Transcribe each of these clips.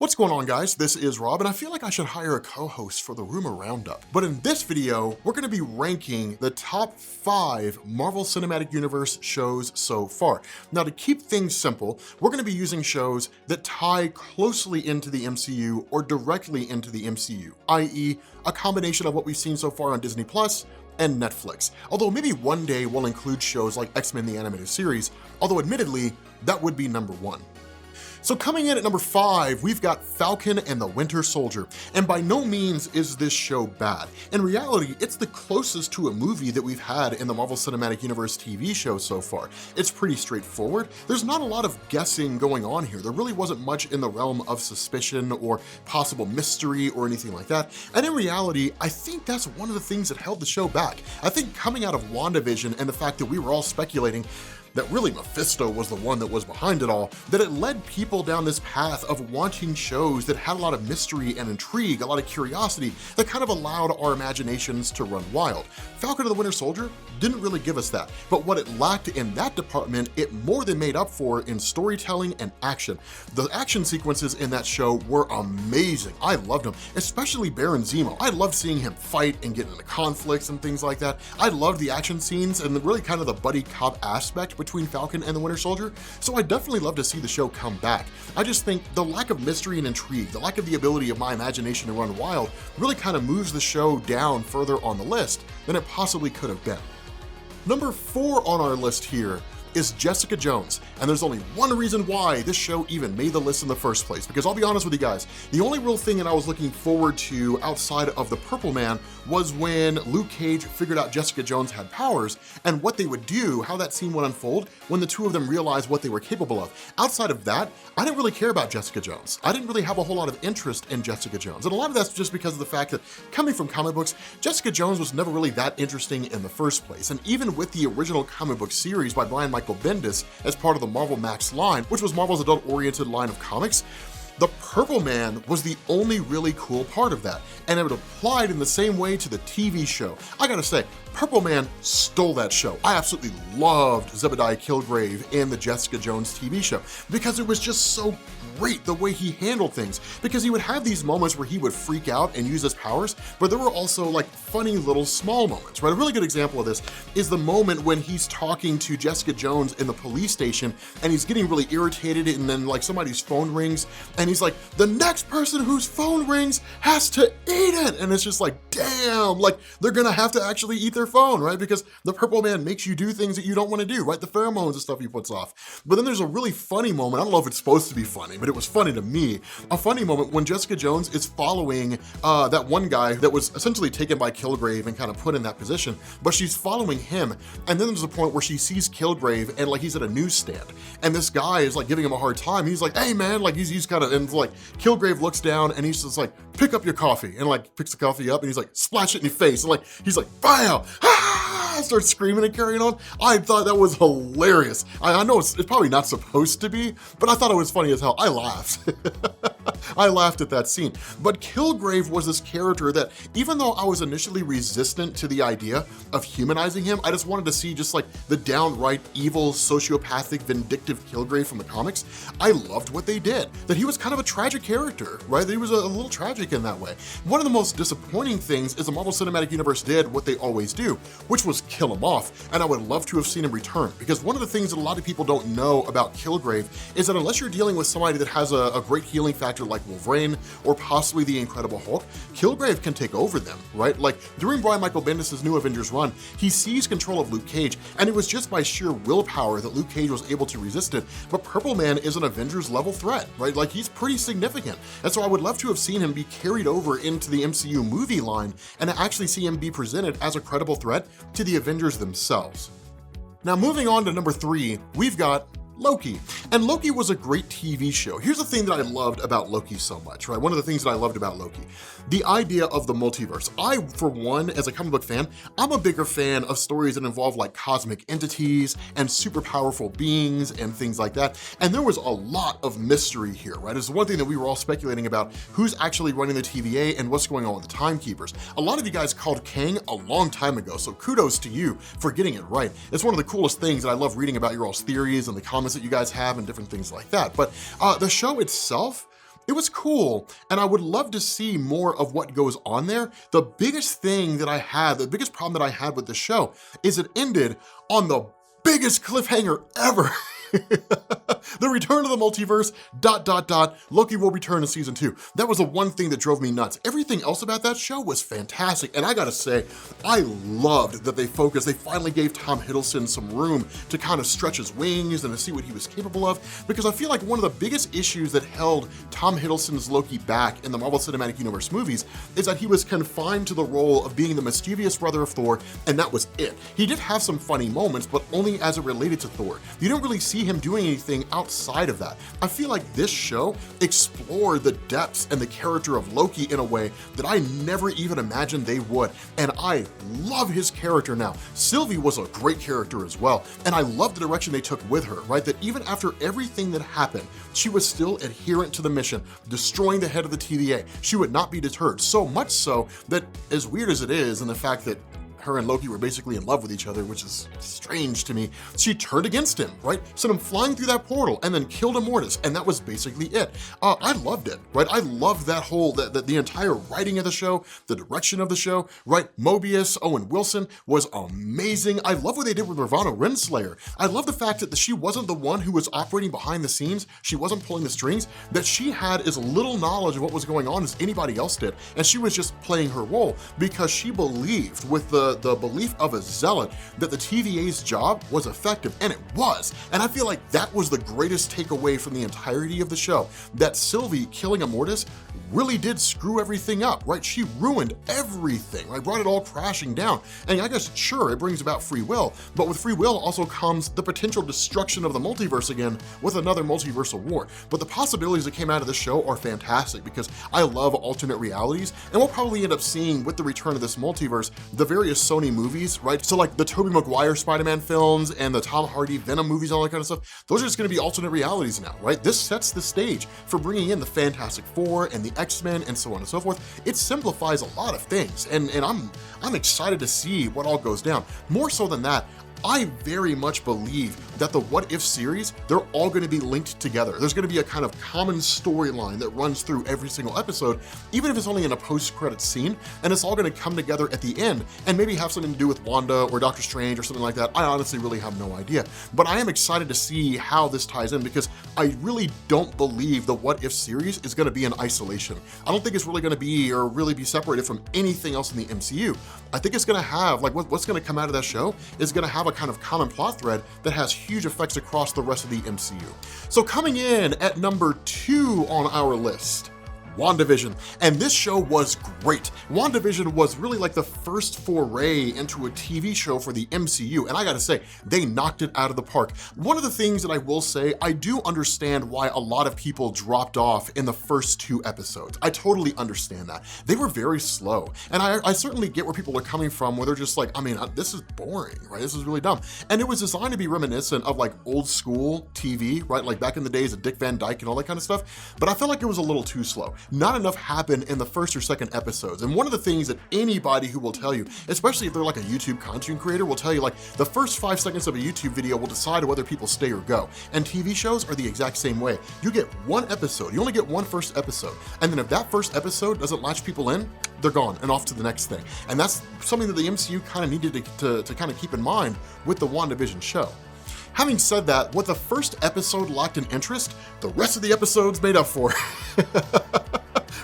What's going on, guys? This is Rob, and I feel like I should hire a co-host for the Rumor Roundup. But in this video, we're gonna be ranking the top 5 Marvel Cinematic Universe shows so far. Now, to keep things simple, we're gonna be using shows that tie closely into the MCU or directly into the MCU, i.e. a combination of what we've seen so far on Disney Plus and Netflix. Although maybe one day we'll include shows like X-Men the Animated Series, although admittedly, that would be number 1. So coming in at number 5, we've got Falcon and the Winter Soldier. And by no means is this show bad. In reality, it's the closest to a movie that we've had in the Marvel Cinematic Universe TV show so far. It's pretty straightforward. There's not a lot of guessing going on here. There really wasn't much in the realm of suspicion or possible mystery or anything like that. And in reality, I think that's one of the things that held the show back. I think coming out of Wandavision and the fact that we were all speculating that really Mephisto was the one that was behind it all, that it led people down this path of wanting shows that had a lot of mystery and intrigue, a lot of curiosity, that kind of allowed our imaginations to run wild. Falcon and the Winter Soldier didn't really give us that, but what it lacked in that department, it more than made up for in storytelling and action. The action sequences in that show were amazing. I loved them, especially Baron Zemo. I loved seeing him fight and get into conflicts and things like that. I loved the action scenes and really kind of the buddy cop aspect between Falcon and the Winter Soldier, so I definitely love to see the show come back. I just think the lack of mystery and intrigue, the lack of the ability of my imagination to run wild, really kind of moves the show down further on the list than it possibly could have been. Number 4 on our list here is Jessica Jones, and there's only one reason why this show even made the list in the first place, because I'll be honest with you guys, the only real thing that I was looking forward to outside of the Purple Man was when Luke Cage figured out Jessica Jones had powers and what they would do, how that scene would unfold when the two of them realized what they were capable of. Outside of that, I didn't really care about Jessica Jones. I didn't really have a whole lot of interest in Jessica Jones, and a lot of that's just because of the fact that coming from comic books, Jessica Jones was never really that interesting in the first place, and even with the original comic book series by Brian Michael Bendis as part of the Marvel Max line, which was Marvel's adult-oriented line of comics, the Purple Man was the only really cool part of that, and it applied in the same way to the TV show. I gotta say, Purple Man stole that show. I absolutely loved Zebediah Killgrave in the Jessica Jones TV show because it was just so great the way he handled things, because he would have these moments where he would freak out and use his powers, but there were also like funny little small moments, right? A really good example of this is the moment when he's talking to Jessica Jones in the police station and he's getting really irritated, and then like somebody's phone rings and he's like, the next person whose phone rings has to eat it, and it's just like, damn, like they're gonna have to actually eat their phone, right? Because the Purple Man makes you do things that you don't want to do, right? The pheromones and stuff he puts off. But then there's a really funny moment, I don't know if it's supposed to be funny, but it was funny to me, a funny moment when Jessica Jones is following that one guy that was essentially taken by Killgrave and kind of put in that position, but she's following him, and then there's a point where she sees Killgrave and like he's at a newsstand, and this guy is like giving him a hard time. He's like, hey man, like he's kind of, and like Killgrave looks down and he's just like, pick up your coffee, and like picks the coffee up and he's like, splash it in your face, and like he's like, bam, ah, starts screaming and carrying on. I thought that was hilarious. I know it's probably not supposed to be, but I thought it was funny as hell. I laughed. I laughed at that scene. But Killgrave was this character that, even though I was initially resistant to the idea of humanizing him, I just wanted to see just like the downright evil, sociopathic, vindictive Killgrave from the comics. I loved what they did. That he was kind of a tragic character, right? That he was a little tragic in that way. One of the most disappointing things is the Marvel Cinematic Universe did what they always do, which was kill him off, and I would love to have seen him return, because one of the things that a lot of people don't know about Killgrave is that unless you're dealing with somebody that has a great healing factor like Wolverine or possibly the Incredible Hulk, Killgrave can take over them, right? Like during Brian Michael Bendis' New Avengers run, he seized control of Luke Cage, and it was just by sheer willpower that Luke Cage was able to resist it. But Purple Man is an Avengers level threat, right? Like he's pretty significant. And so I would love to have seen him be carried over into the MCU movie line and actually see him be presented as a credible threat to the Avengers themselves. Now moving on to number 3, we've got Loki. And Loki was a great TV show. Here's the thing that I loved about Loki so much, right? One of the things that I loved about Loki, the idea of the multiverse. I, for one, as a comic book fan, I'm a bigger fan of stories that involve like cosmic entities and super powerful beings and things like that. And there was a lot of mystery here, right? It's the one thing that we were all speculating about, who's actually running the TVA and what's going on with the timekeepers. A lot of you guys called Kang a long time ago, so kudos to you for getting it right. It's one of the coolest things, and I love reading about your all's theories and the comments that you guys have and different things like that. But the show itself, it was cool, and I would love to see more of what goes on there. The biggest thing that I had, the biggest problem that I had with the show is it ended on the biggest cliffhanger ever. The return of the multiverse, ... Loki will return in season 2. That was the one thing that drove me nuts. Everything else about that show was fantastic, and I gotta say, I loved that they finally gave Tom Hiddleston some room to kind of stretch his wings and to see what he was capable of, because I feel like one of the biggest issues that held Tom Hiddleston's Loki back in the Marvel Cinematic Universe movies is that he was confined to the role of being the mischievous brother of Thor, and that was it. He did have some funny moments, but only as it related to Thor. You don't really see him doing anything outside of that. I feel like this show explored the depths and the character of Loki in a way that I never even imagined they would, and I love his character now. Sylvie was a great character as well, and I love the direction they took with her, right? That even after everything that happened, she was still adherent to the mission, destroying the head of the TVA. She would not be deterred, so much so that, as weird as it is, and the fact that her and Loki were basically in love with each other, which is strange to me, she turned against him, right? Sent him flying through that portal and then killed Immortus, and that was basically it. I loved it, right? I loved that whole, the entire writing of the show, the direction of the show, right? Mobius, Owen Wilson was amazing. I love what they did with Ravonna Renslayer. I love the fact that she wasn't the one who was operating behind the scenes, she wasn't pulling the strings, that she had as little knowledge of what was going on as anybody else did, and she was just playing her role because she believed with the belief of a zealot that the TVA's job was effective, and it was. And I feel like that was the greatest takeaway from the entirety of the show, that Sylvie killing Immortus really did screw everything up, right? She ruined everything, right? Brought it all crashing down. And I guess, sure, it brings about free will, but with free will also comes the potential destruction of the multiverse again with another multiversal war. But the possibilities that came out of this show are fantastic because I love alternate realities, and we'll probably end up seeing with the return of this multiverse, the various Sony movies, right? So like the Tobey Maguire Spider-Man films and the Tom Hardy Venom movies, all that kind of stuff, those are just gonna be alternate realities now, right? This sets the stage for bringing in the Fantastic Four and the X-Men and so on and so forth. It simplifies a lot of things, and I'm excited to see what all goes down. More so than that, I very much believe that the What If series, they're all gonna be linked together. There's gonna be a kind of common storyline that runs through every single episode, even if it's only in a post-credit scene, and it's all gonna come together at the end and maybe have something to do with Wanda or Doctor Strange or something like that. I honestly really have no idea, but I am excited to see how this ties in because I really don't believe the What If series is gonna be in isolation. I don't think it's really gonna be or really be separated from anything else in the MCU. I think it's gonna have, like what's gonna come out of that show is gonna have a kind of common plot thread that has huge effects across the rest of the MCU. So coming in at number 2 on our list, Wandavision, and this show was great. Wandavision was really like the first foray into a TV show for the MCU, and I gotta say, they knocked it out of the park. One of the things that I will say, I do understand why a lot of people dropped off in the first 2 episodes. I totally understand that. They were very slow, and I certainly get where people are coming from, where they're just like, I mean, this is boring, right? This is really dumb. And it was designed to be reminiscent of like old school TV, right? Like back in the days of Dick Van Dyke and all that kind of stuff, but I felt like it was a little too slow. Not enough happened in the first or second episodes. And one of the things that anybody who will tell you, especially if they're like a YouTube content creator, will tell you like the first 5 seconds of a YouTube video will decide whether people stay or go. And TV shows are the exact same way. You get one episode, you only get one first episode. And then if that first episode doesn't latch people in, they're gone and off to the next thing. And that's something that the MCU kind of needed to kind of keep in mind with the WandaVision show. Having said that, what the first episode lacked in interest, the rest of the episodes made up for.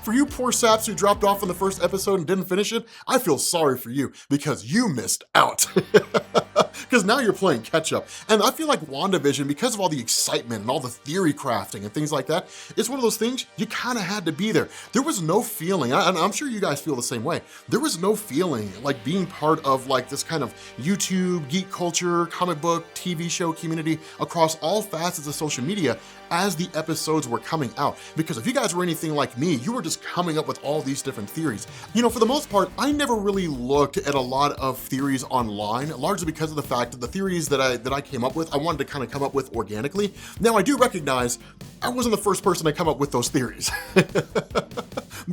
For you poor saps who dropped off in the first episode and didn't finish it, I feel sorry for you because you missed out. Because now you're playing catch up. And I feel like WandaVision, because of all the excitement and all the theory crafting and things like that, it's one of those things you kind of had to be there. There was no feeling, and I'm sure you guys feel the same way, there was no feeling like being part of like this kind of YouTube, geek culture, comic book, TV show community across all facets of social media as the episodes were coming out. Because if you guys were anything like me, you were just coming up with all these different theories. You know, for the most part, I never really looked at a lot of theories online, largely because of the fact that the theories that I came up with, I wanted to kind of come up with organically. Now, I do recognize I wasn't the first person to come up with those theories.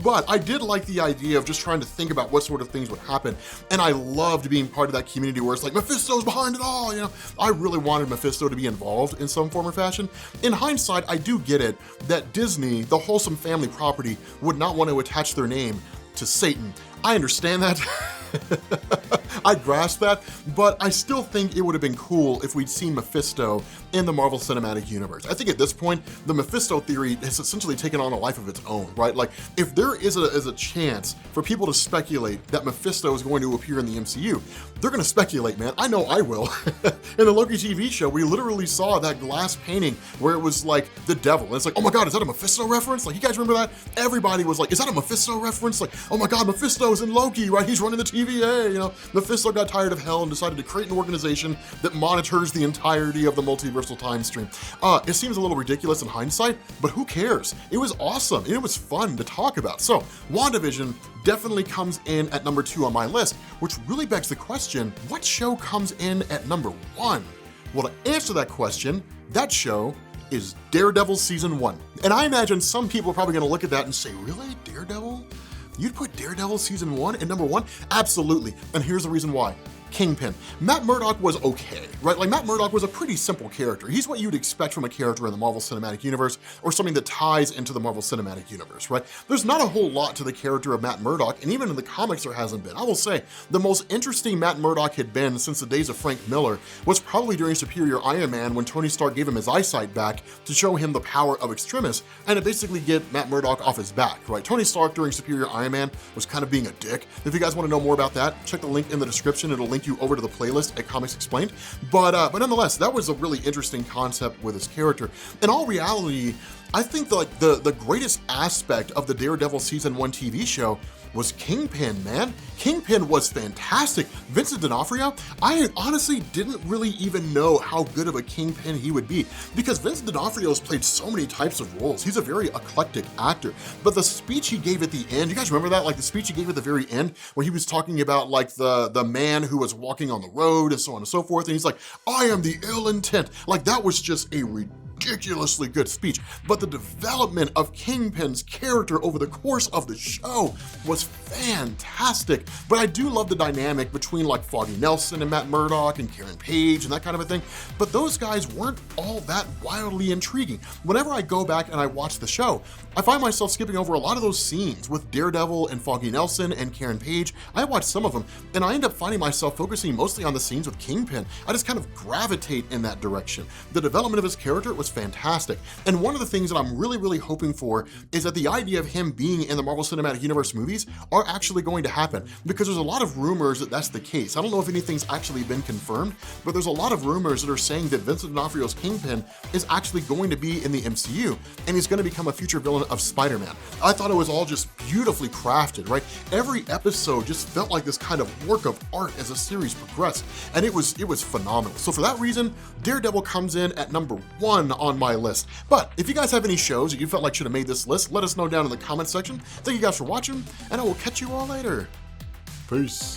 but I did like the idea of just trying to think about what sort of things would happen, and I loved being part of that community where it's like, Mephisto's behind it all, you know? I really wanted Mephisto to be involved in some form or fashion. In hindsight, I do get it that Disney, the wholesome family property, would not want to attach their name to Satan. I understand that. I grasp that, but I still think it would have been cool if we'd seen Mephisto in the Marvel Cinematic Universe. I think at this point, the Mephisto theory has essentially taken on a life of its own, right? Like, if there is a chance for people to speculate that Mephisto is going to appear in the MCU, they're gonna speculate, man. I know I will. In the Loki TV show, we literally saw that glass painting where it was like the devil. And it's like, oh my God, is that a Mephisto reference? Like, you guys remember that? Everybody was like, is that a Mephisto reference? Like, oh my God, Mephisto's in Loki, right? He's running the TVA, you know? Mephisto got tired of hell and decided to create an organization that monitors the entirety of the multiversal time stream. It seems a little ridiculous in hindsight, but who cares? It was awesome, and it was fun to talk about. So, WandaVision definitely comes in at number 2 on my list, which really begs the question, what show comes in at number 1? Well, to answer that question, that show is Daredevil Season 1. And I imagine some people are probably gonna look at that and say, really, Daredevil? You'd put Daredevil Season 1 at number 1? Absolutely, and here's the reason why. Kingpin. Matt Murdock was okay, right? Like, Matt Murdock was a pretty simple character. He's what you'd expect from a character in the Marvel Cinematic Universe, or something that ties into the Marvel Cinematic Universe, right? There's not a whole lot to the character of Matt Murdock, and even in the comics there hasn't been. I will say, the most interesting Matt Murdock had been since the days of Frank Miller was probably during Superior Iron Man, when Tony Stark gave him his eyesight back to show him the power of Extremis, and to basically get Matt Murdock off his back, right? Tony Stark during Superior Iron Man was kind of being a dick. If you guys want to know more about that, check the link in the description. It'll link you over to the playlist at Comics Explained, but nonetheless, that was a really interesting concept with his character. In all reality, I think the greatest aspect of the Daredevil Season 1 TV show was Kingpin, man. Kingpin was fantastic. Vincent D'Onofrio, I honestly didn't really even know how good of a Kingpin he would be, because Vincent D'Onofrio's played so many types of roles. He's a very eclectic actor, but the speech he gave at the end, you guys remember that? Like the speech he gave at the very end, where he was talking about like the man who was walking on the road and so on and so forth, and he's like, I am the ill intent. Like, that was just a ridiculously good speech, but the development of Kingpin's character over the course of the show was fantastic. But I do love the dynamic between like Foggy Nelson and Matt Murdock and Karen Page and that kind of a thing, but those guys weren't all that wildly intriguing. Whenever I go back and I watch the show, I find myself skipping over a lot of those scenes with Daredevil and Foggy Nelson and Karen Page. I watch some of them, and I end up finding myself focusing mostly on the scenes with Kingpin. I just kind of gravitate in that direction. The development of his character was fantastic, and one of the things that I'm really hoping for is that the idea of him being in the Marvel Cinematic Universe movies are actually going to happen, because there's a lot of rumors that that's the case. I don't know if anything's actually been confirmed, but there's a lot of rumors that are saying that Vincent D'Onofrio's Kingpin is actually going to be in the MCU, and he's going to become a future villain of Spider-Man. I thought it was all just beautifully crafted, right? Every episode just felt like this kind of work of art as the series progressed, and it was phenomenal. So for that reason, Daredevil comes in at number 1 on my list. But if you guys have any shows that you felt like should have made this list, let us know down in the comment section. Thank you guys for watching, and I will catch you all later. Peace.